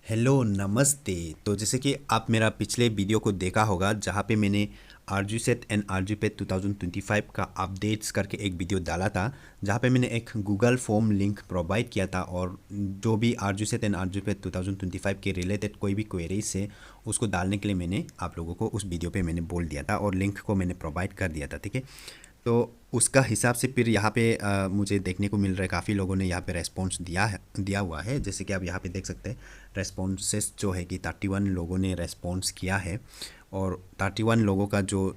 Hello नमस्ते। तो जैसे कि आप मेरा पिछले वीडियो को देखा होगा जहाँ पे मैंने आरजी सेट एंड आरजी पेट 2025 का अपडेट्स करके एक वीडियो डाला था, जहाँ पे मैंने एक गूगल फॉर्म लिंक प्रोवाइड किया था और जो भी आरजी सेट एंड आरजी पेट 2025 के रिलेटेड कोई भी क्वेरीज है उसको डालने के लिए मैंने आप लोगों को उस वीडियो पे मैंने बोल दिया था और लिंक को मैंने प्रोवाइड कर दिया था। ठीक है, तो उसका हिसाब से फिर यहाँ पे मुझे देखने को मिल रहा है काफ़ी लोगों ने यहाँ पे रेस्पॉन्स दिया हुआ है। जैसे कि आप यहाँ पे देख सकते हैं रेस्पॉन्सेस जो है कि 31 लोगों ने रेस्पॉन्स किया है और 31 लोगों का जो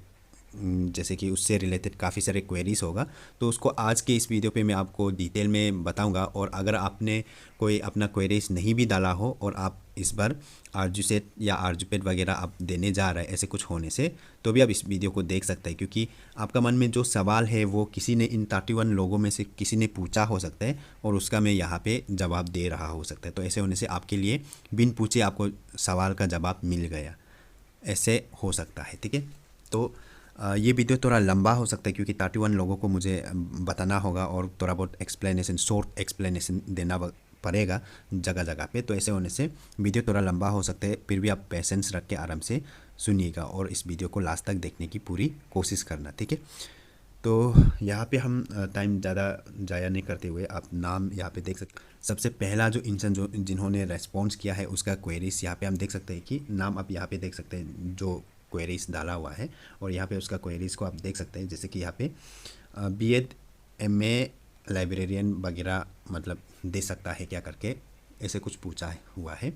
जैसे कि उससे रिलेटेड काफ़ी सारे क्वेरीज होगा, तो उसको आज के इस वीडियो पे मैं आपको डिटेल में बताऊंगा। और अगर आपने कोई अपना क्वेरीज नहीं भी डाला हो और आप इस बार आरजी सेट या आरजीपेट वगैरह आप देने जा रहे हैं ऐसे कुछ होने से, तो भी आप इस वीडियो को देख सकते हैं, क्योंकि आपका मन में जो सवाल है वो किसी ने इन 31 लोगों में से किसी ने पूछा हो सकता है और उसका मैं यहाँ पे जवाब दे रहा हो सकता है। तो ऐसे होने से आपके लिए बिन पूछे आपको सवाल का जवाब मिल गया, ऐसे हो सकता है। ठीक है, तो ये वीडियो थोड़ा लंबा हो सकता है क्योंकि 31 लोगों को मुझे बताना होगा और थोड़ा बहुत एक्सप्लेनेशन, शॉर्ट एक्सप्लेनेशन देना पड़ेगा जगह जगह पे। तो ऐसे होने से वीडियो थोड़ा लंबा हो सकता है, फिर भी आप पेशेंस रख के आराम से सुनिएगा और इस वीडियो को लास्ट तक देखने की पूरी कोशिश करना। ठीक है, तो यहाँ पे हम टाइम ज़्यादा ज़ाया नहीं करते हुए आप नाम यहाँ पे देख सकते। सबसे पहला जो इंसान जो जिन्होंने रेस्पॉन्स किया है उसका क्वेरीज यहाँ पे हम देख सकते हैं कि नाम आप यहाँ पे देख सकते हैं जो क्वेरीज डाला हुआ है, और यहाँ पे उसका क्वेरीज को आप देख सकते हैं। जैसे कि यहाँ पे बीएड एमए लाइब्रेरियन वगैरह मतलब दे सकता है क्या करके ऐसे कुछ पूछा हुआ है।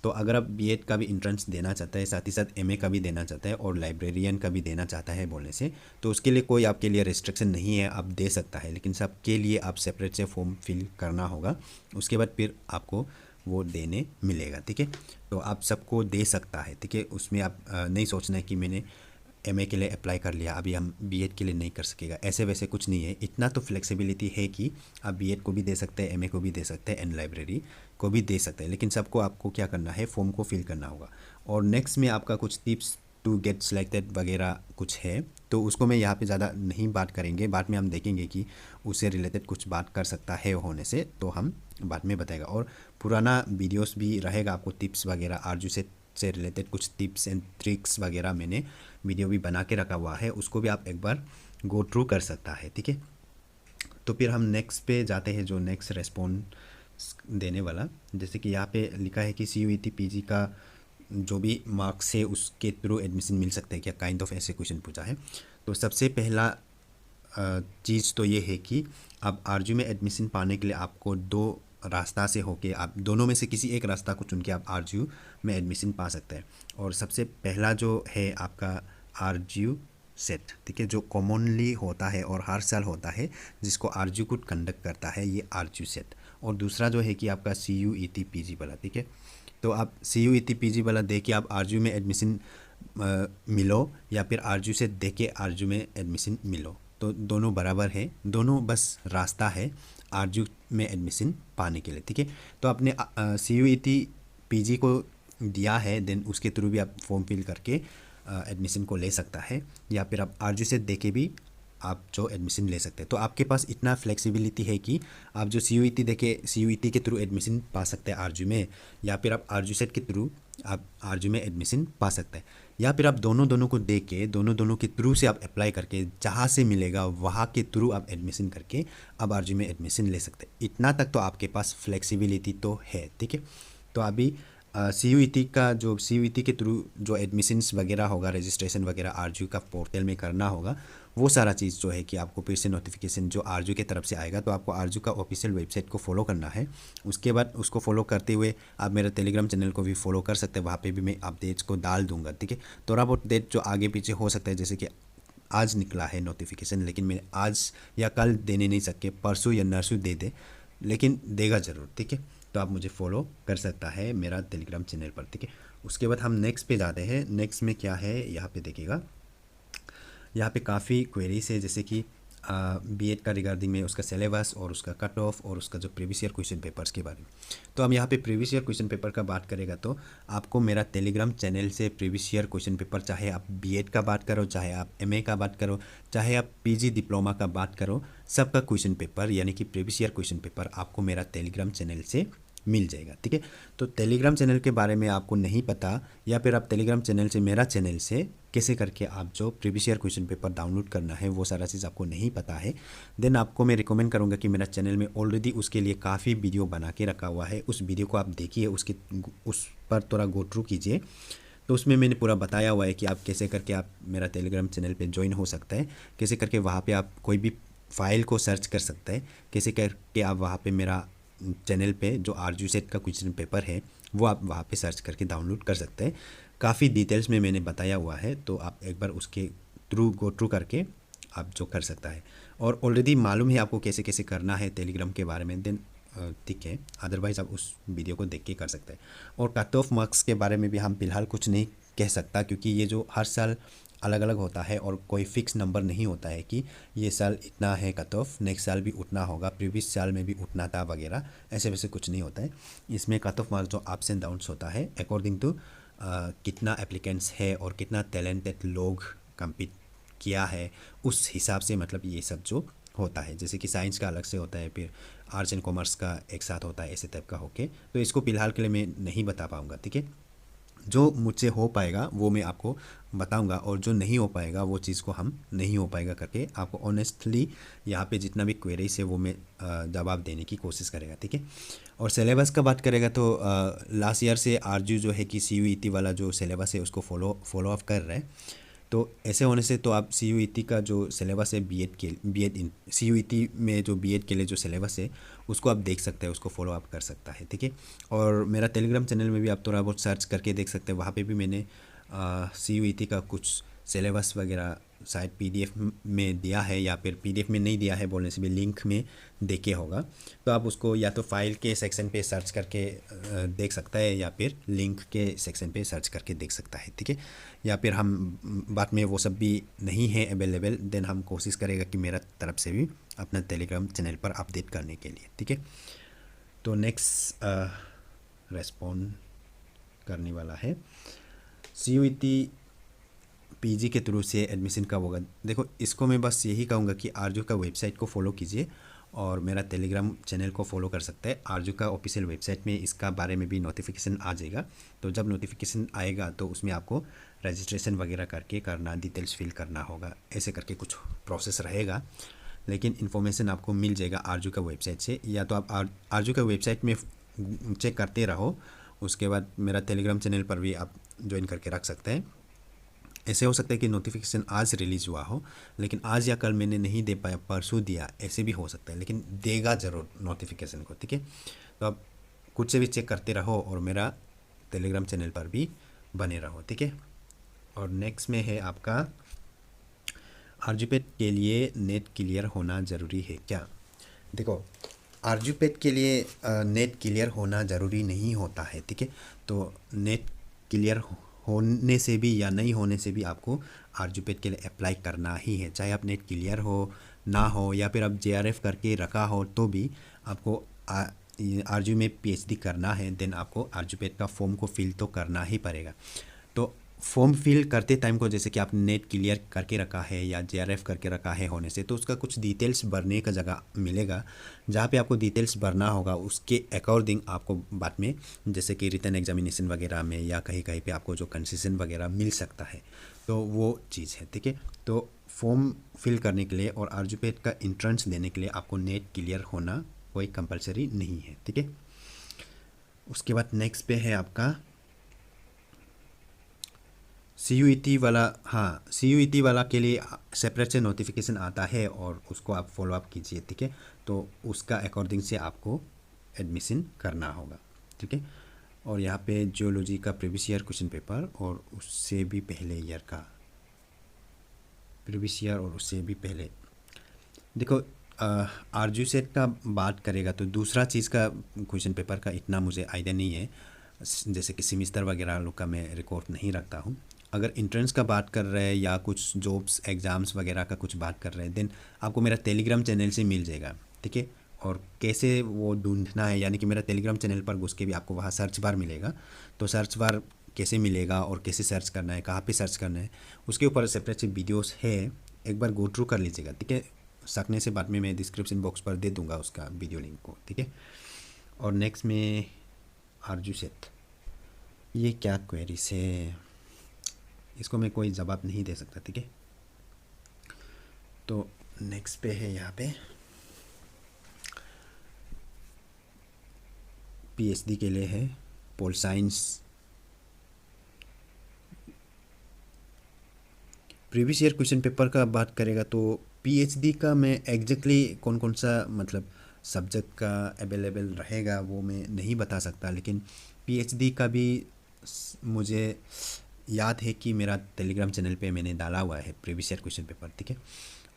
तो अगर आप बीएड का भी इंट्रेंस देना चाहता है, साथ ही साथ एमए का भी देना चाहता है और लाइब्रेरियन का भी देना चाहता है बोलने से, तो उसके लिए कोई आपके लिए रिस्ट्रिक्शन नहीं है, आप दे सकता है। लेकिन सबके लिए आप सेपरेट से फॉर्म फिल करना होगा, उसके बाद फिर आपको वो देने मिलेगा। ठीक है, तो आप सबको दे सकता है। ठीक है, उसमें आप नहीं सोचना है कि मैंने एमए के लिए अप्लाई कर लिया अभी हम बीएड के लिए नहीं कर सकेगा, ऐसे वैसे कुछ नहीं है। इतना तो फ्लेक्सिबिलिटी है कि आप बीएड को भी दे सकते हैं, एमए को भी दे सकते हैं एंड लाइब्रेरी को भी दे सकते हैं, लेकिन सबको आपको क्या करना है, फॉर्म को फिल करना होगा। और नेक्स्ट में आपका कुछ टिप्स टू गेट सिलेक्टेड वगैरह कुछ है, तो उसको मैं यहाँ पे ज़्यादा नहीं बात करेंगे, बाद में हम देखेंगे कि उससे रिलेटेड कुछ बात कर सकता है होने से, तो हम बाद में बताएगा। और पुराना वीडियोस भी रहेगा, आपको टिप्स वगैरह आरजू से रिलेटेड कुछ टिप्स एंड ट्रिक्स वगैरह मैंने वीडियो भी बना के रखा हुआ है, उसको भी आप एक बार गो थ्रू कर सकता है। ठीक है, तो फिर हम नेक्स्ट पे जाते हैं, जो नेक्स्ट रेस्पॉन्स देने वाला। जैसे कि यहाँ पे लिखा है कि CUET पीजी का जो भी मार्क्स है उसके थ्रू एडमिशन मिल सकता है क्या, काइंड ऑफ ऐसे क्वेश्चन पूछा है। तो सबसे पहला चीज़ तो ये है कि अब आरजू में एडमिशन पाने के लिए आपको दो रास्ता से होके आप दोनों में से किसी एक रास्ता को चुन के आप आरजू में एडमिशन पा सकते हैं। और सबसे पहला जो है आपका आरजू सेट, ठीक है, जो कॉमनली होता है और हर साल होता है, जिसको आरजू खुद कंडक्ट करता है, ये आरजू सेट। और दूसरा जो है कि आपका CUET पीजी वाला। ठीक है, तो आप CUET पीजी वाला दे के आप आरजू में एडमिशन मिलो या फिर आरजू से दे के आरजू में एडमिशन मिलो, तो दोनों बराबर है, दोनों बस रास्ता है आरजू में एडमिशन पाने के लिए। ठीक है, तो आपने CUET पीजी को दिया है, देन उसके थ्रू भी आप फॉर्म फिल करके एडमिशन को ले सकता है, या फिर आप आरजू से दे के भी आप जो एडमिशन ले सकते हैं। तो आपके पास इतना फ्लेक्सिबिलिटी है कि आप जो CUET दे के CUET के थ्रू एडमिशन पा सकते हैं आरजू में, या फिर आप आरजू सेट के थ्रू आप आरजू में एडमिशन पा सकते हैं, या फिर आप दोनों को दे के दोनों के थ्रू से आप अप्लाई करके जहाँ से मिलेगा वहाँ के थ्रू आप एडमिशन करके अब आरजू में एडमिशन ले सकते हैं। इतना तक तो आपके पास फ्लेक्सिबिलिटी तो है। ठीक है, तो अभी CUET का जो CUET के थ्रू जो एडमिशन्स वगैरह होगा, रजिस्ट्रेशन वगैरह आरजू का पोर्टल में करना होगा, वो सारा चीज़ जो है कि आपको फिर से नोटिफिकेशन जो आरजू की तरफ से आएगा, तो आपको आरजू का ऑफिशियल वेबसाइट को फॉलो करना है। उसके बाद उसको फॉलो करते हुए आप मेरा टेलीग्राम चैनल को भी फॉलो कर सकते हैं, वहाँ पे भी मैं अपडेट्स को डाल दूंगा। ठीक है, थोड़ा बहुत डेट जो आगे पीछे हो सकता है, जैसे कि आज निकला है नोटिफिकेशन, लेकिन मैं आज या कल देने नहीं सके, परसों या नरसों दे दे, लेकिन देगा ज़रूर। ठीक है, तो आप मुझे फॉलो कर सकता है मेरा टेलीग्राम चैनल पर। ठीक है, उसके बाद हम नेक्स्ट पे जाते हैं। नेक्स्ट में क्या है यहाँ पे देखिएगा, यहाँ पे काफ़ी क्वेरीज है, जैसे कि बीएड का रिगार्डिंग में उसका सिलेबस और उसका कट ऑफ और उसका जो प्रीवियस ईयर क्वेश्चन पेपर्स के बारे में। तो हम यहाँ पे प्रीवियस ईयर क्वेश्चन पेपर का बात करेगा, तो आपको मेरा टेलीग्राम चैनल से प्रीवियस ईयर क्वेश्चन पेपर, चाहे आप बीएड का बात करो, चाहे आप एमए का बात करो, चाहे आप पीजी डिप्लोमा का बात करो, सबका क्वेश्चन पेपर यानी कि प्रीवियस ईयर क्वेश्चन पेपर आपको मेरा टेलीग्राम चैनल से मिल जाएगा। ठीक है, तो टेलीग्राम चैनल के बारे में आपको नहीं पता, या फिर आप टेलीग्राम चैनल से मेरा चैनल से कैसे करके आप जो previous year question paper download करना है वो सारा चीज़ आपको नहीं पता है, देन आपको मैं रिकमेंड करूँगा कि मेरा चैनल में ऑलरेडी उसके लिए काफ़ी वीडियो बना के रखा हुआ है। उस वीडियो को आप देखिए, उस पर थोड़ा गो थ्रू कीजिए। तो उसमें मैंने पूरा बताया हुआ है कि आप कैसे करके आप मेरा टेलीग्राम चैनल पे ज्वाइन हो सकता है, कैसे करके वहाँ पे आप कोई भी फाइल को सर्च कर सकते हैं, कैसे करके आप वहाँ पे मेरा चैनल पे जो आरजूसेट का क्वेश्चन पेपर है वो आप वहाँ पे सर्च करके डाउनलोड कर सकते हैं। काफ़ी डिटेल्स में मैंने बताया हुआ है, तो आप एक बार उसके थ्रू गो थ्रू करके आप जो कर सकता है, और ऑलरेडी मालूम है आपको कैसे कैसे करना है टेलीग्राम के बारे में, देन ठीक है, अदरवाइज़ आप उस वीडियो को देख के कर सकते हैं। और कट ऑफ मार्क्स के बारे में भी हम फिलहाल कुछ नहीं कह सकता, क्योंकि ये जो हर साल अलग अलग होता है और कोई फिक्स नंबर नहीं होता है कि ये साल इतना है कट ऑफ, नेक्स्ट साल भी उतना होगा, प्रीवियस साल में भी उतना था वगैरह, ऐसे वैसे कुछ नहीं होता है। इसमें कट ऑफ मार्क्स जो अप्स एंड डाउन्स होता है अकॉर्डिंग टू कितना एप्लीकेंट्स है और कितना टैलेंटेड लोग कम्पीट किया है, उस हिसाब से मतलब ये सब जो होता है। जैसे कि साइंस का अलग से होता है, फिर आर्ट्स एंड कॉमर्स का एक साथ होता है, ऐसे टाइप का होके, तो इसको फ़िलहाल के लिए मैं नहीं बता पाऊँगा। ठीक है, जो मुझसे हो पाएगा वो मैं आपको बताऊंगा, और जो नहीं हो पाएगा वो चीज़ को हम नहीं हो पाएगा करके आपको ऑनेस्टली यहाँ पे जितना भी क्वेरीज है वो मैं जवाब देने की कोशिश करेगा। ठीक है, और सिलेबस का बात करेगा तो लास्ट ईयर से आरजू जो है कि CUET वाला जो सिलेबस है उसको फॉलो अप कर रहे हैं। तो ऐसे होने से तो आप CUET का जो सिलेबस है बी एड इन CUET में जो BEd के लिए जो सिलेबस है उसको आप देख सकते हैं, उसको फॉलो अप कर सकता है। ठीक है, और मेरा टेलीग्राम चैनल में भी आप थोड़ा बहुत सर्च करके देख सकते हैं, वहाँ पे भी मैंने CUET का कुछ सिलेबस वगैरह शायद PDF में दिया है, या फिर PDF में नहीं दिया है बोलने से भी लिंक में देखे होगा, तो आप उसको या तो फाइल के सेक्शन पे सर्च करके देख सकता है, या फिर लिंक के सेक्शन पे सर्च करके देख सकता है। ठीक है, या फिर हम बाद में वो सब भी नहीं है अवेलेबल, देन हम कोशिश करेगा कि मेरा तरफ से भी अपना टेलीग्राम चैनल पर अपडेट करने के लिए। ठीक है, तो नेक्स्ट रेस्पॉन्ड करने वाला है CUET PG के थ्रू से एडमिशन कब होगा। देखो, इसको मैं बस यही कहूँगा कि आरजू का वेबसाइट को फॉलो कीजिए और मेरा टेलीग्राम चैनल को फॉलो कर सकते हैं। आरजू का ऑफिशियल वेबसाइट में इसका बारे में भी नोटिफिकेशन आ जाएगा, तो जब नोटिफिकेशन आएगा तो उसमें आपको रजिस्ट्रेशन वगैरह करके करना, डिटेल्स फिल करना होगा, ऐसे करके कुछ प्रोसेस रहेगा, लेकिन इन्फॉर्मेशन आपको मिल जाएगा आरजू का वेबसाइट से, या तो आप आरजू का वेबसाइट में चेक करते रहो, उसके बाद मेरा टेलीग्राम चैनल पर भी आप ज्वाइन करके रख सकते हैं। ऐसे हो सकता है कि नोटिफिकेशन आज रिलीज़ हुआ हो, लेकिन आज या कल मैंने नहीं दे पाया, परसों दिया, ऐसे भी हो सकता है, लेकिन देगा ज़रूर नोटिफिकेशन को। ठीक है, तो आप खुद से भी चेक करते रहो और मेरा टेलीग्राम चैनल पर भी बने रहो। ठीक है, और नेक्स्ट में है आपका आरजूपेट के लिए नेट क्लियर होना ज़रूरी है क्या। देखो, आरजूपेट के लिए नेट क्लियर होना ज़रूरी नहीं होता है। ठीक है, तो नेट क्लियर होने से भी या नहीं होने से भी आपको आरजूपेट के लिए अप्लाई करना ही है, चाहे आप नेट क्लियर हो ना हो, या फिर आप JRF करके रखा हो, तो भी आपको आरजू में PhD करना है, देन आपको आरजूपेट का फॉर्म को फिल तो करना ही पड़ेगा। तो फॉर्म फिल करते टाइम को, जैसे कि आपने नेट क्लियर करके रखा है या JRF करके रखा है होने से, तो उसका कुछ डिटेल्स भरने का जगह मिलेगा, जहाँ पे आपको डिटेल्स भरना होगा, उसके अकॉर्डिंग आपको बाद में जैसे कि रिटन एग्जामिनेशन वगैरह में या कहीं कहीं पे आपको जो कंसेशन वगैरह मिल सकता है, तो वो चीज़ है। ठीक है, तो फॉर्म फिल करने के लिए और आरजूपेट का इंट्रेंस देने के लिए आपको नेट क्लियर होना कोई कंपलसरी नहीं है। ठीक है, उसके बाद नेक्स्ट पे है आपका CUET वाला। हाँ, CUET वाला के लिए सेपरेट से नोटिफिकेशन आता है और उसको आप फॉलो अप कीजिए। ठीक है, तो उसका अकॉर्डिंग से आपको एडमिशन करना होगा। ठीक है, और यहाँ पे जियोलॉजी का प्रीवियस ईयर क्वेश्चन पेपर और उससे भी पहले ईयर का प्रीवियस ईयर और उससे भी पहले, देखो आरजू सेट का बात करेगा तो दूसरा चीज़ का क्वेश्चन पेपर का इतना मुझे आइडिया नहीं है, जैसे कि सेमिस्टर वगैरह लोग का मैं रिकॉर्ड नहीं रखता हूँ। अगर इंट्रेंस का बात कर रहे हैं या कुछ जॉब्स एग्ज़ाम्स वगैरह का कुछ बात कर रहे हैं, देन आपको मेरा टेलीग्राम चैनल से मिल जाएगा। ठीक है, और कैसे वो ढूंढना है, यानी कि मेरा टेलीग्राम चैनल पर घुस के भी आपको वहाँ सर्च बार मिलेगा, तो सर्च बार कैसे मिलेगा और कैसे सर्च करना है, कहाँ पे सर्च करना है, उसके ऊपर सेपरेट से वीडियोस है, एक बार गो थ्रू कर लीजिएगा। ठीक है, सकने से बाद में मैं डिस्क्रिप्शन बॉक्स पर दे दूँगा उसका वीडियो लिंक को। ठीक है, और नेक्स्ट में आरजू सेट, ये क्या क्वेरीज है, इसको मैं कोई जवाब नहीं दे सकता, ठीक है। तो नेक्स्ट पे है यहाँ पे पीएचडी के लिए है pol science. Previous year question paper का बात करेगा तो पीएचडी का मैं एग्जैक्टली कौन कौन सा मतलब सब्जेक्ट का अवेलेबल रहेगा वो मैं नहीं बता सकता, लेकिन पीएचडी का भी मुझे याद है कि मेरा टेलीग्राम चैनल पे मैंने डाला हुआ है प्रीवियस ईयर क्वेश्चन पेपर, ठीक है।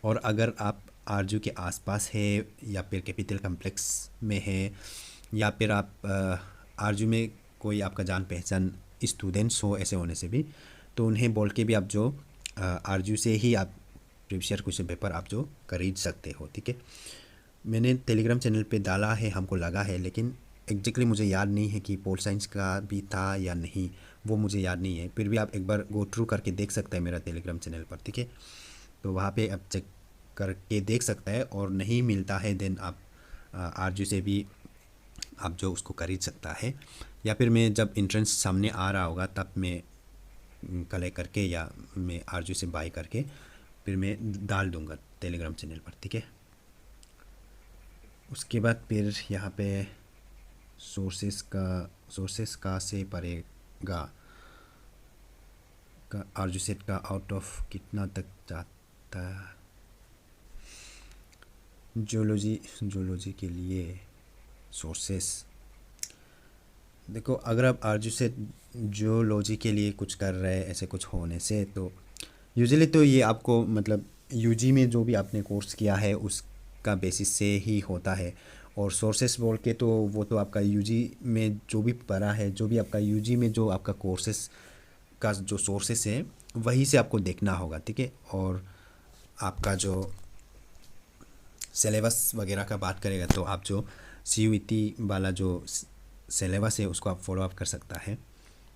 और अगर आप आरजू के आसपास है या फिर कैपिटल कम्प्लेक्स में है या फिर आप आरजू में कोई आपका जान पहचान स्टूडेंट्स हो, ऐसे होने से भी तो उन्हें बोल के भी आप जो आरजू से ही आप प्रीवियस ईयर क्वेश्चन पेपर आप जो खरीद सकते हो, ठीक है। मैंने टेलीग्राम चैनल पे डाला है, हमको लगा है, लेकिन एग्जैक्टली मुझे याद नहीं है कि पोल साइंस का भी था या नहीं, वो मुझे याद नहीं है। फिर भी आप एक बार गो थ्रू करके देख सकते हैं मेरा टेलीग्राम चैनल पर, ठीक है। तो वहाँ पे आप चेक करके देख सकता है, और नहीं मिलता है देन आप आरजू से भी आप जो उसको खरीद सकता है, या फिर मैं जब इंट्रेंस सामने आ रहा होगा तब मैं कलेक्ट करके या मैं आरजू से बाय करके फिर मैं डाल दूंगा टेलीग्राम चैनल पर, ठीक है। उसके बाद फिर यहाँ पे सोर्सेस का से पड़ेगा का आरजू सेट का आउट ऑफ कितना तक जाता है। जोलॉजी के लिए सोर्सेस देखो, अगर आप आरजू सेट जोलॉजी के लिए कुछ कर रहे हैं ऐसे कुछ होने से, तो यूजुअली तो ये आपको मतलब यूजी में जो भी आपने कोर्स किया है उसका बेसिस से ही होता है। और सोर्सेस बोल के तो वो तो आपका यूजी में जो भी पढ़ा है, जो भी आपका यूजी में जो आपका कोर्सेस का जो सोर्सेस है वहीं से आपको देखना होगा, ठीक है। और आपका जो सिलेबस वगैरह का बात करेगा तो आप जो सीयूईटी वाला जो सिलेबस है उसको आप फॉलो अप कर सकता है।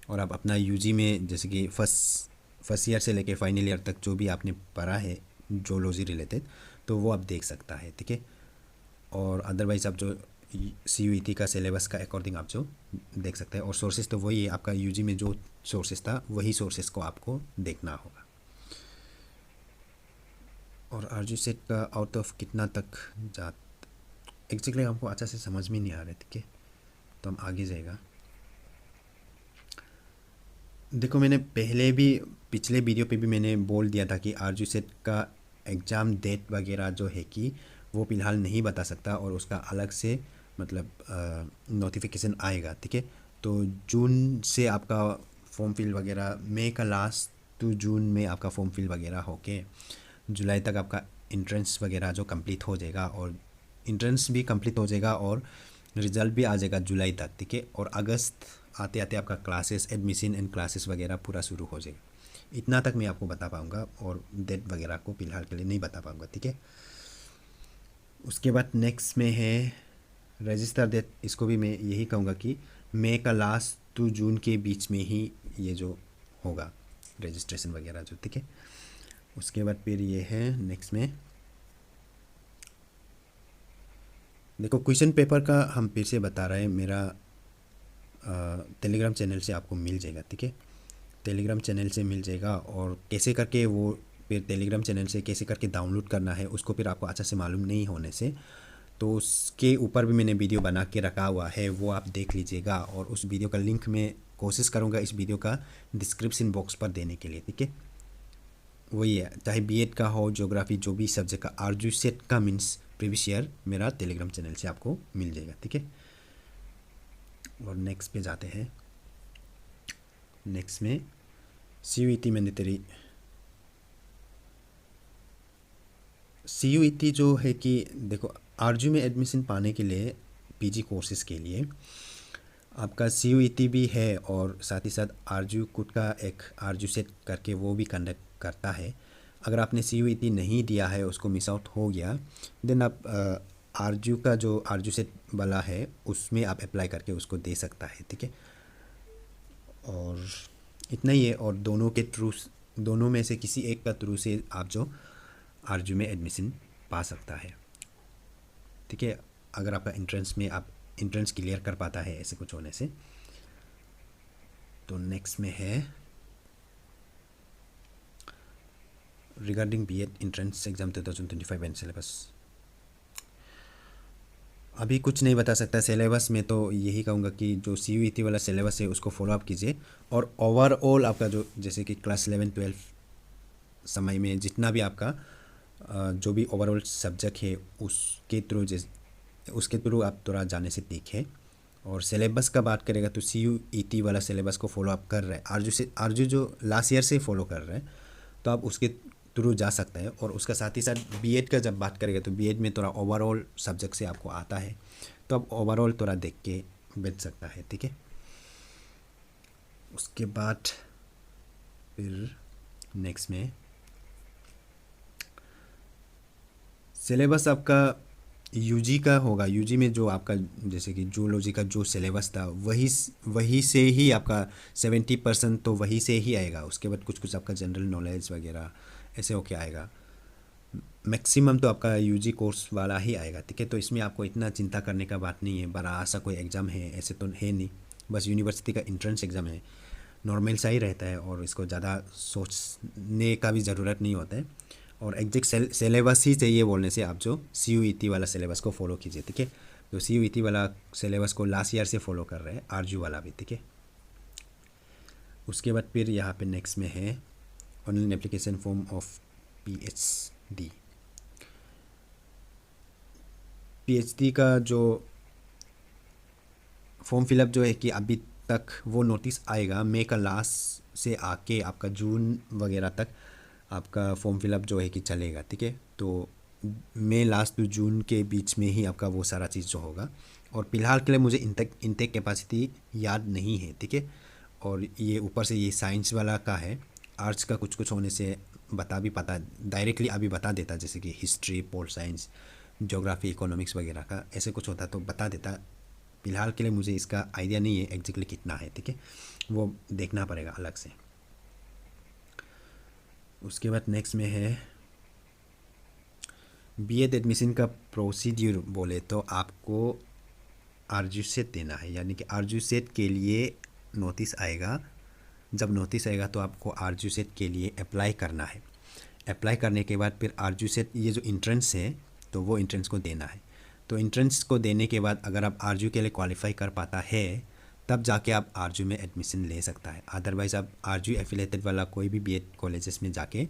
और आप अपना यूजी में जैसे कि फर्स्ट ईयर से लेके फाइनल ईयर तक जो भी आपने पढ़ा है जोलॉजी रिलेटेड, तो वो आप देख सकता है, ठीक है। और अदरवाइज़ आप जो सीयूईटी का सिलेबस का अकॉर्डिंग आप जो देख सकते हैं। और सोर्सेज तो वही है, आपका यूजी में जो सोर्सेज था वही सोर्सेज को आपको देखना होगा। और आरजू सेट का आउट ऑफ कितना तक जा एग्जैक्टली हमको अच्छा से समझ में नहीं आ रहा है, ठीक है। तो हम आगे जाएगा। देखो, मैंने पहले भी पिछले वीडियो पे भी मैंने बोल दिया था कि आरजू सेट का एग्ज़ाम डेट वगैरह जो है कि वो फ़िलहाल नहीं बता सकता, और उसका अलग से मतलब नोटिफिकेशन आएगा, ठीक है। तो जून से आपका फॉर्म फिल वगैरह, मई का लास्ट टू जून में आपका फॉर्म फिल वगैरह होके जुलाई तक आपका इंट्रेंस वगैरह जो कंप्लीट हो जाएगा, और इंट्रेंस भी कंप्लीट हो जाएगा और रिज़ल्ट भी आ जाएगा जुलाई तक, ठीक है। और अगस्त आते आते आपका क्लासेस, एडमिशन एंड क्लासेस वगैरह पूरा शुरू हो जाएगा। इतना तक मैं आपको बता पाऊँगा, और डेट वगैरह को फ़िलहाल के लिए नहीं बता पाऊँगा, ठीक है। उसके बाद नेक्स्ट में है रजिस्टर डेट। इसको भी मैं यही कहूँगा कि मई का लास्ट टू जून के बीच में ही ये जो होगा रजिस्ट्रेशन वगैरह जो, ठीक है। उसके बाद फिर ये है नेक्स्ट में देखो, क्वेश्चन पेपर का हम फिर से बता रहे हैं, मेरा टेलीग्राम चैनल से आपको मिल जाएगा, ठीक है। टेलीग्राम चैनल से मिल जाएगा, और कैसे करके वो फिर टेलीग्राम चैनल से कैसे करके डाउनलोड करना है उसको फिर आपको अच्छा से मालूम नहीं होने से, तो उसके ऊपर भी मैंने वीडियो बना के रखा हुआ है, वो आप देख लीजिएगा। और उस वीडियो का लिंक मैं कोशिश करूँगा इस वीडियो का डिस्क्रिप्शन बॉक्स पर देने के लिए, ठीक है। वही है, चाहे बीएड का हो, ज्योग्राफी, जो भी सब्जेक्ट का आरजू सेट का मीन्स प्रीवियस ईयर मेरा टेलीग्राम चैनल से आपको मिल जाएगा, ठीक है। और नेक्स्ट पे जाते हैं। नेक्स्ट में सीयूईटी मैंडेटरी। सीयूईटी जो है कि देखो, आरजू में एडमिशन पाने के लिए पीजी कोर्सेज के लिए आपका सीयूईटी भी है, और साथ ही साथ आरजू खुद का एक आरजू सेट करके वो भी कंडक्ट करता है। अगर आपने सीयूईटी नहीं दिया है, उसको मिस आउट हो गया, देन आप आरजू का जो आरजू सेट वाला है उसमें आप अप्लाई करके उसको दे सकता है, ठीक है। और इतना ही है। और दोनों में से किसी एक का थ्रू से आप जो आरजू में एडमिशन पा सकता है, ठीक है। अगर आपका इंट्रेंस में आप इंट्रेंस क्लियर कर पाता है ऐसे कुछ होने से, तो नेक्स्ट में है regarding BEd entrance exam 2025 and syllabus. अभी कुछ नहीं बता सकता सिलेबस में, तो यही कहूँगा कि जो CUET वाला सिलेबस है उसको फॉलो अप कीजिए, और ओवरऑल आपका जो जैसे कि क्लास 11-12 समय में जितना भी आपका जो भी ओवरऑल सब्जेक्ट है उसके थ्रू आप थोड़ा जाने से ठीक है। और सिलेबस का बात करेगा तो CUET वाला सिलेबस को फॉलो अप कर रहे हैं आरजू जो लास्ट ईयर से फॉलो कर रहे हैं, तो आप उसके थ्रू जा सकते हैं। और उसका साथ ही साथ बीएड का जब बात करेगा तो बीएड में थोड़ा ओवरऑल सब्जेक्ट से आपको आता है, तो आप ओवरऑल थोड़ा देख के बैठ सकता है, ठीक है। उसके बाद फिर नेक्स्ट में सिलेबस आपका यूजी का होगा। यूजी में जो आपका जैसे कि जूलॉजी का जो सिलेबस था वही से ही आपका 70% तो वही से ही आएगा। उसके बाद कुछ कुछ आपका जनरल नॉलेज वगैरह ऐसे होके आएगा। मैक्सिमम तो आपका यूजी कोर्स वाला ही आएगा, ठीक है। तो इसमें आपको इतना चिंता करने का बात नहीं है, बड़ा सा कोई एग्ज़ाम है ऐसे तो है नहीं, बस यूनिवर्सिटी का एंट्रेंस एग्ज़ाम है, नॉर्मल सा ही रहता है और इसको ज़्यादा सोचने का भी ज़रूरत नहीं होता है। और एग्जैक्ट सिलेबस ही चाहिए बोलने से आप जो CUET वाला सिलेबस को फॉलो कीजिए, ठीक है। जो CUET वाला सिलेबस को लास्ट ईयर से फॉलो कर रहे हैं आरजू वाला भी, ठीक है। उसके बाद फिर यहाँ पे नेक्स्ट में है online application form of PhD का जो फॉर्म फिलअप जो है कि अभी तक वो नोटिस आएगा मई का लास्ट से आके आपका जून वगैरह तक आपका फॉर्म फिलअप जो है कि चलेगा, ठीक है। तो मई लास्ट टू जून के बीच में ही आपका वो सारा चीज़ जो होगा। और फिलहाल के लिए मुझे इंटेक कैपेसिटी याद नहीं है, ठीक है। और ये ऊपर से ये साइंस वाला का है, आर्ट्स का कुछ कुछ होने से पता डायरेक्टली अभी बता देता, जैसे कि history, pol science, geography, economics वगैरह का ऐसे कुछ होता तो बता देता। फिलहाल के लिए मुझे इसका आइडिया नहीं है एग्जैक्टली कितना है, ठीक है, वो देखना पड़ेगा अलग से। उसके बाद नेक्स्ट में है बीएड एडमिशन का प्रोसीड्यूर बोले तो आपको आरजू सेट देना है, यानी कि आरजू सेट के लिए नोटिस आएगा। जब नोटिस आएगा तो आपको आरजू सेट के लिए अप्लाई करना है। अप्लाई करने के बाद फिर आरजू सेट ये जो इंट्रेंस है तो वो इंट्रेंस को देना है। तो इंट्रेंस को देने के बाद अगर आप आरजू के लिए क्वालिफाई कर पाता है तब जाके आप आरजू में एडमिशन ले सकता है। अदरवाइज़ आप आरजू एफिलेटेड वाला कोई भी बीएड कॉलेजेस में जाके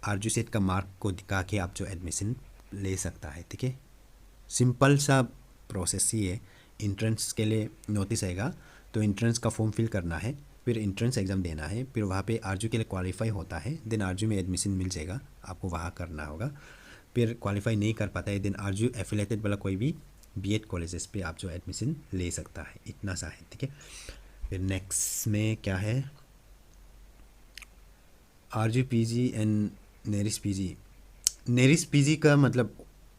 आरजू सेट का मार्क को दिखा के आप जो एडमिशन ले सकता है, ठीक है। सिंपल सा प्रोसेस ही है। इंट्रेंस के लिए नोटिस आएगा तो इंट्रेंस का फॉर्म फिल करना है, फिर इंट्रेंस एग्ज़ाम देना है, फिर वहाँ पे आरजू के लिए क्वालिफाई होता है देन आरजू में एडमिशन मिल जाएगा, आपको वहाँ करना होगा। फिर क्वालिफाई नहीं कर पाता है देन आरजू एफिलेटेड वाला कोई भी बीएड कॉलेजेस पे आप जो एडमिशन ले सकता है, इतना सा है, ठीक है। फिर नेक्स्ट में क्या है आरजू पीजी एंड नेरिस पीजी। नेरिस पीजी का मतलब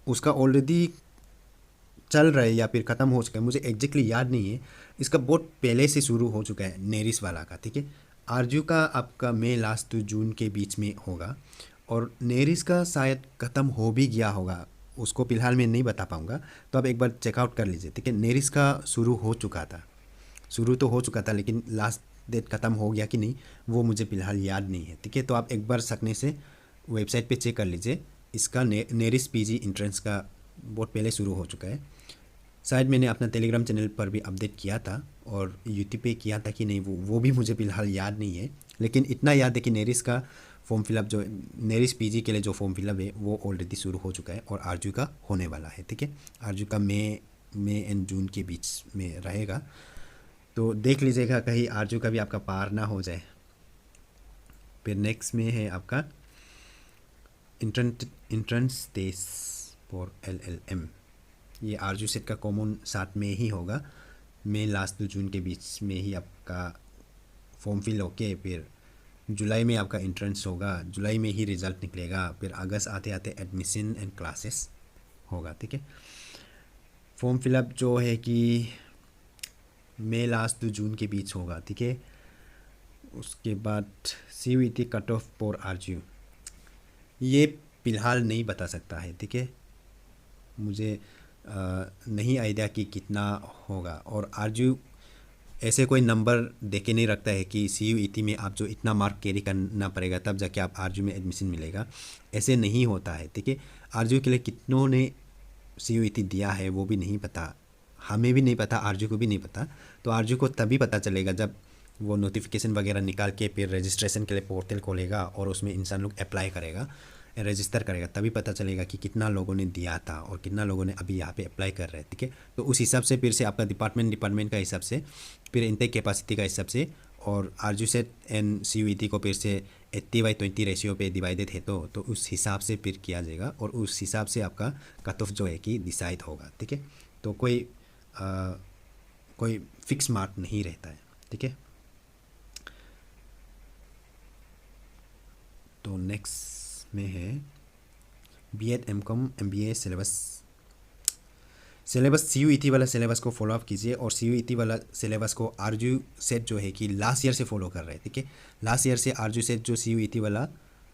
उसका ऑलरेडी चल रहा है या फिर ख़त्म हो चुका है, मुझे एग्जैक्टली याद नहीं है। इसका बहुत पहले से शुरू हो चुका है नेरिस वाला का, ठीक है। आरजू का आपका मई लास्ट टू जून के बीच में होगा और नेरिस का शायद ख़त्म हो भी गया होगा, उसको फ़िलहाल मैं नहीं बता पाऊँगा, तो आप एक बार चेकआउट कर लीजिए, ठीक है। नेरिस का शुरू तो हो चुका था लेकिन लास्ट डेट ख़त्म हो गया कि नहीं वो मुझे फ़िलहाल याद नहीं है, ठीक है। तो आप एक बार सकने से वेबसाइट पे चेक कर लीजिए। इसका नेरिस पीजी इंट्रेंस का बहुत पहले शुरू हो चुका है। शायद मैंने अपना टेलीग्राम चैनल पर भी अपडेट किया था और यूट्यूब पे किया था कि नहीं वो भी मुझे फ़िलहाल याद नहीं है। लेकिन इतना याद है कि नेरिस का फॉर्म फिलअप जो नेरिस पीजी के लिए जो फॉर्म फिलअप है वो ऑलरेडी शुरू हो चुका है और आरजू का होने वाला है, ठीक है। आरजू का मई एंड जून के बीच में रहेगा, तो देख लीजिएगा कहीं आरजू का भी आपका पार ना हो जाए। फिर नेक्स्ट में है आपका इंट्रेंस टेस्ट फॉर LLM। ये आरजू सेट का कॉमन साथ में ही होगा, मई लास्ट टू जून के बीच में ही आपका फॉर्म फिल होके फिर जुलाई में आपका इंट्रेंस होगा, जुलाई में ही रिज़ल्ट निकलेगा, फिर अगस्त आते आते एडमिशन एंड क्लासेस होगा, ठीक है। फॉर्म फिलअप जो है कि मई लास्ट टू जून के बीच होगा, ठीक है। उसके बाद CUET कट ऑफ फॉर आरजू ये फ़िलहाल नहीं बता सकता है, ठीक है। मुझे नहीं आइडिया कि कितना होगा। और आरजू ऐसे कोई नंबर दे के नहीं रखता है कि CUET में आप जो इतना मार्क कैरी करना पड़ेगा तब जाके आप RGU में एडमिशन मिलेगा। ऐसे नहीं होता है, ठीक है। RGU के लिए कितनों ने CUET दिया है वो भी नहीं पता, हमें भी नहीं पता, RGU को भी नहीं पता। तो RGU को तभी पता चलेगा जब वो नोटिफिकेशन वगैरह निकाल के फिर रजिस्ट्रेशन के लिए पोर्टल खोलेगा और उसमें इंसान लोग अप्लाई करेगा, रजिस्टर करेगा, तभी पता चलेगा कि कितना लोगों ने दिया था और कितना लोगों ने अभी यहाँ पे अप्लाई कर रहे हैं, ठीक है। तो उस हिसाब से फिर से आपका डिपार्टमेंट का हिसाब से, फिर इनटेक कैपेसिटी का हिसाब से, और RGU सेट एंड CUET को फिर से 80/20 रेशियो पे डिवाइडेड है तो उस हिसाब से फिर किया जाएगा और उस हिसाब से आपका कट ऑफ जो है कि डिसाइड होगा, ठीक है। तो कोई फिक्स मार्क नहीं रहता है, ठीक है। तो नेक्स्ट में है B.Ed M.Com MBA syllabus. CUET वाला सिलेबस को फॉलो अप कीजिए और CUET वाला सिलेबस को RGU सेट जो है कि लास्ट ईयर से फॉलो कर रहे हैं, ठीक है। लास्ट ईयर से RGU सेट जो CUET वाला,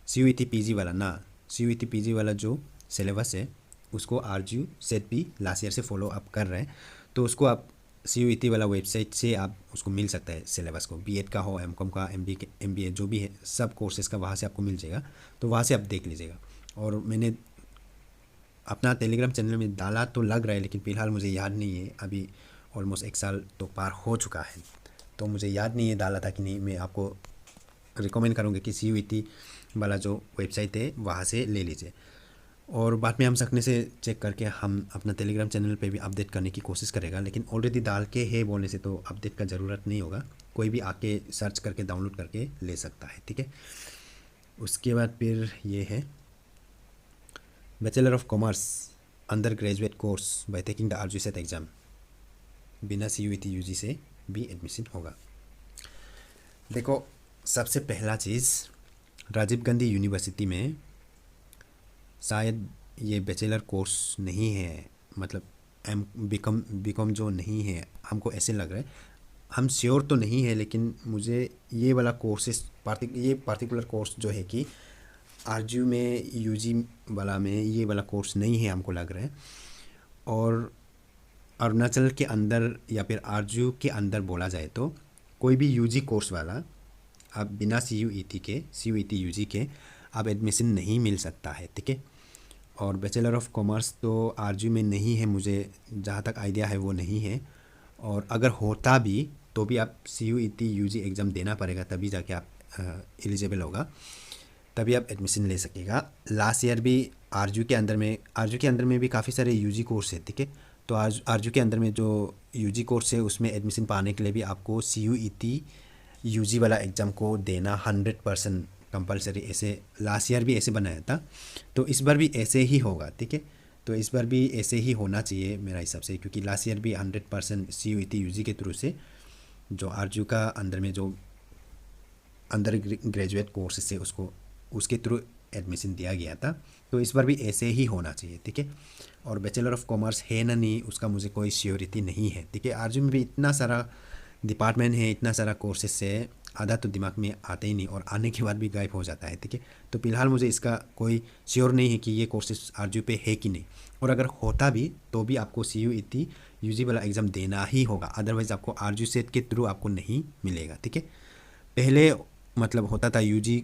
CUET PG वाला ना, CUET PG वाला जो सिलेबस है उसको RGU सेट भी लास्ट ईयर से फॉलो अप कर रहे हैं। तो उसको आप CUET वाला वेबसाइट से आप उसको मिल सकता है सिलेबस को, B.Ed का हो, M.Com का, MBA जो भी है सब कोर्सेज़ का वहाँ से आपको मिल जाएगा। तो वहाँ से आप देख लीजिएगा। और मैंने अपना टेलीग्राम चैनल में डाला तो लग रहा है, लेकिन फ़िलहाल मुझे याद नहीं है, अभी ऑलमोस्ट 1 साल तो पार हो चुका है, तो मुझे याद नहीं है डाला था कि नहीं। मैं आपको रिकमेंड करूँगा कि CUET वाला जो वेबसाइट है वहाँ से ले लीजिए। और बाद में हम सकने से चेक करके हम अपना टेलीग्राम चैनल पे भी अपडेट करने की कोशिश करेगा, लेकिन ऑलरेडी डाल के है बोलने से तो अपडेट का ज़रूरत नहीं होगा, कोई भी आके सर्च करके डाउनलोड करके ले सकता है, ठीक है। उसके बाद फिर ये है bachelor of commerce under graduate course by taking the RGU set exam, बिना CUET UG से भी एडमिशन होगा। देखो, सबसे पहला चीज़, राजीव गांधी यूनिवर्सिटी में शायद ये बैचलर कोर्स नहीं है, मतलब बीकॉम जो नहीं है, हमको ऐसे लग रहा है, हम श्योर तो नहीं है, लेकिन मुझे ये वाला कोर्सेस ये पार्टिकुलर कोर्स जो है कि RGU में UG वाला में ये वाला कोर्स नहीं है हमको लग रहा है। और अरुणाचल के अंदर या फिर RGU के अंदर बोला जाए तो कोई भी UG कोर्स वाला आप बिना CUET UG के आप एडमिशन नहीं मिल सकता है, ठीक है। और बैचलर ऑफ कॉमर्स तो RGU में नहीं है, मुझे जहाँ तक आइडिया है वो नहीं है। और अगर होता भी तो भी आप CUET UG एग्ज़ाम देना पड़ेगा, तभी जाके आप एलिजिबल होगा, तभी आप एडमिशन ले सकेगा। लास्ट ईयर भी RGU के अंदर में भी काफ़ी सारे UG कोर्स है, ठीक है। तो RGU के अंदर में जो UG कोर्स है उसमें एडमिशन पाने के लिए भी आपको CUET UG वाला एग्ज़ाम को देना 100% कंपलसरी, ऐसे लास्ट ईयर भी ऐसे बनाया था, तो इस बार भी ऐसे ही होगा, ठीक है। तो इस बार भी ऐसे ही होना चाहिए मेरा हिसाब से, क्योंकि लास्ट ईयर भी 100% CUET UG के थ्रू से जो RGU का अंदर में जो अंडर ग्रेजुएट कोर्स है उसके थ्रू एडमिशन दिया गया था। तो इस बार भी ऐसे ही होना चाहिए, ठीक है। और बैचलर ऑफ कॉमर्स है ना नहीं उसका मुझे कोई श्योरिटी नहीं है, ठीक है। RGU में भी इतना सारा डिपार्टमेंट है, इतना सारा कोर्सेस है, आधा तो दिमाग में आते ही नहीं और आने के बाद भी गायब हो जाता है, ठीक है। तो फिलहाल मुझे इसका कोई श्योर नहीं है कि ये कोर्सेस RGU पे है कि नहीं। और अगर होता भी तो भी आपको CUET UG वाला एग्ज़ाम देना ही होगा, अदरवाइज़ आपको RGU सेट के थ्रू आपको नहीं मिलेगा, ठीक है। पहले मतलब होता था UG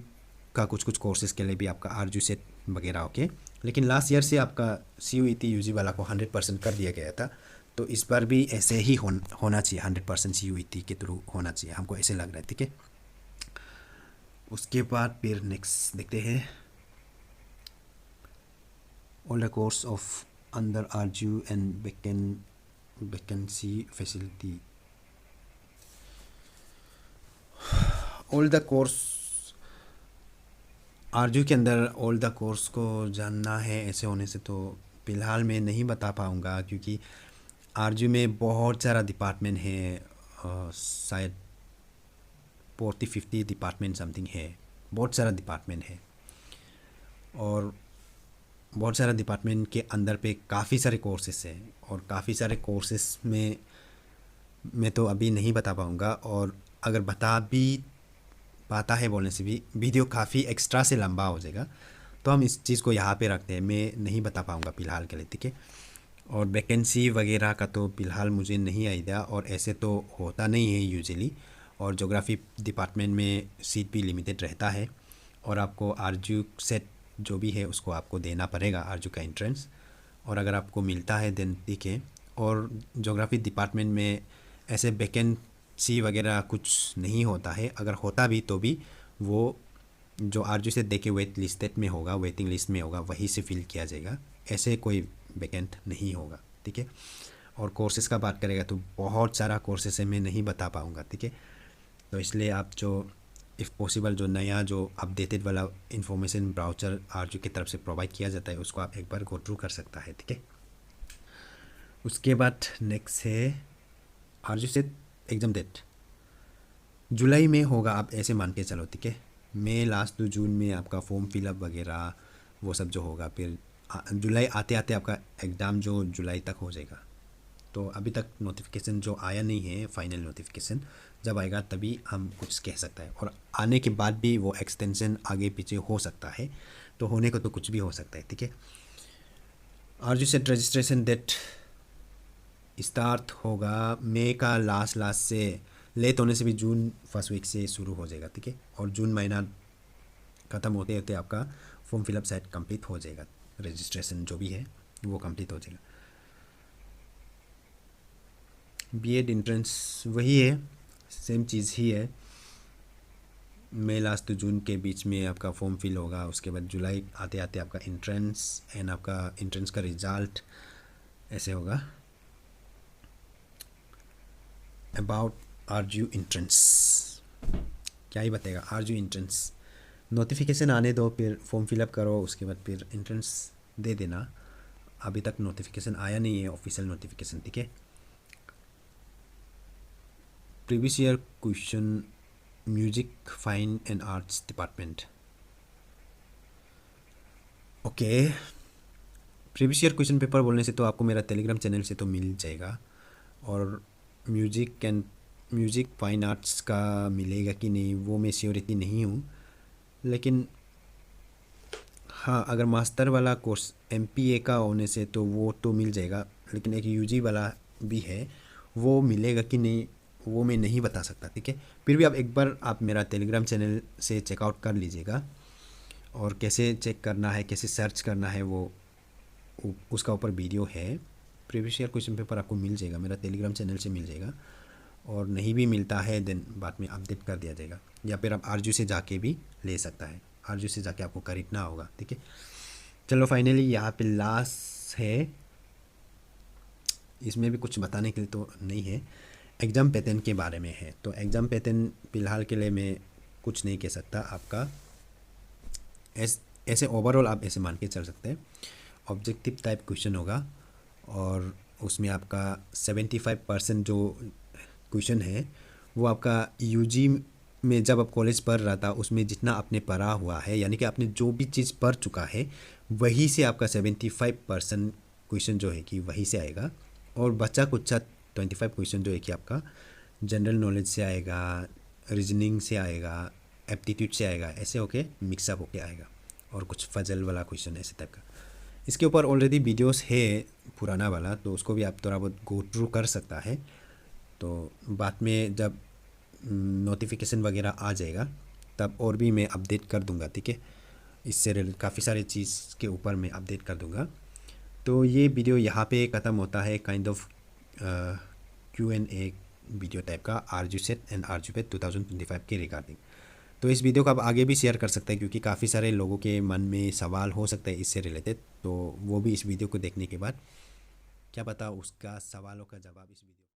का कुछ कोर्सेज के लिए भी आपका RGU सेट वगैरह ओके, लेकिन लास्ट ईयर से आपका CUET UG वाला को 100% कर दिया गया था। तो इस बार भी ऐसे ही होना चाहिए, 100% CUET के थ्रू होना चाहिए, हमको ऐसे लग रहा है, ठीक है। उसके बाद फिर नेक्स्ट देखते हैं, all the course of under RGU and vacancy facility. All the course RGU के अंदर ऑल द कोर्स को जानना है ऐसे होने से तो फ़िलहाल मैं नहीं बता पाऊँगा, क्योंकि RGU में बहुत सारा डिपार्टमेंट है, शायद 40-50 डिपार्टमेंट समथिंग है, बहुत सारा डिपार्टमेंट है। और बहुत सारा डिपार्टमेंट के अंदर पे काफ़ी सारे कोर्सेस हैं, और काफ़ी सारे कोर्सेस में मैं तो अभी नहीं बता पाऊँगा, और अगर बता भी पाता है बोलने से भी वीडियो काफ़ी एक्स्ट्रा से लंबा हो जाएगा, तो हम इस चीज़ को यहाँ पे रखते हैं, मैं नहीं बता पाऊँगा फ़िलहाल के लिए, ठीक है। और वैकेंसी वगैरह का तो फ़िलहाल मुझे नहीं आइडिया, और ऐसे तो होता नहीं है यूजुअली। और ज्योग्राफी डिपार्टमेंट में सीट भी लिमिटेड रहता है, और आपको आरजू सेट जो भी है उसको आपको देना पड़ेगा, आरजू का एंट्रेंस। और अगर आपको मिलता है देन ठीक है। और ज्योग्राफी डिपार्टमेंट में ऐसे वैकेंसी वगैरह कुछ नहीं होता है, अगर होता भी तो भी वो जो आरजू से देखे वेट लिस्टेड में होगा, वेटिंग लिस्ट में होगा, वहीं से फिल किया जाएगा। ऐसे कोई वैकेंट नहीं होगा, ठीक है। और कोर्सेज़ का बात करेगा तो बहुत सारा कोर्सेस है, मैं नहीं बता पाऊँगा, ठीक है। तो इसलिए आप जो इफ़ पॉसिबल जो नया जो अपडेटेड वाला इंफॉर्मेशन ब्राउचर आरजू की तरफ से प्रोवाइड किया जाता है उसको आप एक बार गो थ्रू कर सकता है, ठीक है। उसके बाद नेक्स्ट है आरजू से एग्ज़ाम डेट जुलाई में होगा, आप ऐसे मान के चलो, ठीक है। मई लास्ट टू जून में आपका फॉर्म फिलअप वगैरह वो सब जो होगा, फिर जुलाई आते आते आपका एग्ज़ाम जो जुलाई तक हो जाएगा। तो अभी तक नोटिफिकेशन जो आया नहीं है, फाइनल नोटिफिकेशन जब आएगा तभी हम कुछ कह सकता है। और आने के बाद भी वो एक्सटेंशन आगे पीछे हो सकता है, तो होने को तो कुछ भी हो सकता है, ठीक है। आरजू सेट रजिस्ट्रेशन डेट स्टार्ट होगा मई का लास्ट से, लेट होने से भी जून फर्स्ट वीक से शुरू हो जाएगा, ठीक है। और जून महीना ख़त्म होते होते आपका फॉर्म फिलअप शायद कंप्लीट हो जाएगा, रजिस्ट्रेशन जो भी है वो कंप्लीट हो जाएगा। बीएड एंट्रेंस वही है, सेम चीज़ ही है। मई लास्ट टू जून के बीच में आपका फॉर्म फिल होगा, उसके बाद जुलाई आते आते आपका एंट्रेंस एंड आपका एंट्रेंस का रिज़ल्ट ऐसे होगा। अबाउट आरजू एंट्रेंस क्या ही बताएगा, आरजू एंट्रेंस नोटिफिकेशन आने दो, फिर फॉर्म फिलअप करो, उसके बाद फिर एंट्रेंस दे देना। अभी तक नोटिफिकेशन आया नहीं है, ऑफिशियल नोटिफिकेशन, ठीक है। Previous year question music fine and arts department, okay. Previous year question paper बोलने से तो आपको मेरा टेलीग्राम चैनल से तो मिल जाएगा, और म्यूजिक फाइन आर्ट्स का मिलेगा कि नहीं वो मैं श्योरिटी नहीं हूँ, लेकिन हाँ अगर मास्टर वाला कोर्स एमपीए का होने से तो वो तो मिल जाएगा, लेकिन एक यूजी वाला भी है, वो मिलेगा कि नहीं वो मैं नहीं बता सकता, ठीक है। फिर भी आप एक बार आप मेरा टेलीग्राम चैनल से चेकआउट कर लीजिएगा, और कैसे चेक करना है, कैसे सर्च करना है वो उसका ऊपर वीडियो है। प्रीवियस ईयर क्वेश्चन पेपर आपको मिल जाएगा, मेरा टेलीग्राम चैनल से मिल जाएगा। और नहीं भी मिलता है देन बाद में अपडेट कर दिया जाएगा, या फिर आप आरजू से जाके भी ले सकता है, आरजू से जाके आपको खरीदना होगा, ठीक है। चलो फाइनली यहाँ पे लास्ट है, इसमें भी कुछ बताने के लिए तो नहीं है, एग्ज़ाम पैटर्न के बारे में है। तो एग्ज़ाम पैटर्न फ़िलहाल के लिए मैं कुछ नहीं कह सकता आपका, ऐसे ओवरऑल आप ऐसे मान के चल सकते हैं। ऑब्जेक्टिव टाइप क्वेश्चन होगा, और उसमें आपका 75% जो क्वेश्चन है वो आपका यूजी में जब आप कॉलेज पढ़ रहा था उसमें जितना आपने पढ़ा हुआ है, यानी कि आपने जो भी चीज़ पढ़ चुका है वही से आपका 75% क्वेश्चन जो है कि वही से आएगा। और बचा कुछ 25 क्वेश्चन जो है कि आपका जनरल नॉलेज से आएगा, रीजनिंग से आएगा, एप्टीट्यूड से आएगा, ऐसे होके मिक्सअप होके आएगा। और कुछ फजल वाला क्वेश्चन ऐसे टाइप का। इसके ऊपर ऑलरेडी वीडियोस है पुराना वाला, तो उसको भी आप थोड़ा बहुत गो थ्रू कर सकता है। तो बाद में जब नोटिफिकेशन वगैरह आ जाएगा तब और भी मैं अपडेट कर दूंगा, ठीक है। इससे रिलेटेड काफ़ी सारे चीज़ के ऊपर मैं अपडेट कर दूंगा। तो ये वीडियो यहाँ पे ख़त्म होता है, kind of Q&A video type का, आरजू सेट एंड आरजू पेट 2025 के रिगार्डिंग। तो इस वीडियो को आप आगे भी शेयर कर सकते हैं, क्योंकि काफ़ी सारे लोगों के मन में सवाल हो सकता है इससे रिलेटेड, तो वो भी इस वीडियो को देखने के बाद क्या पता उसका सवालों का जवाब इस वीडियो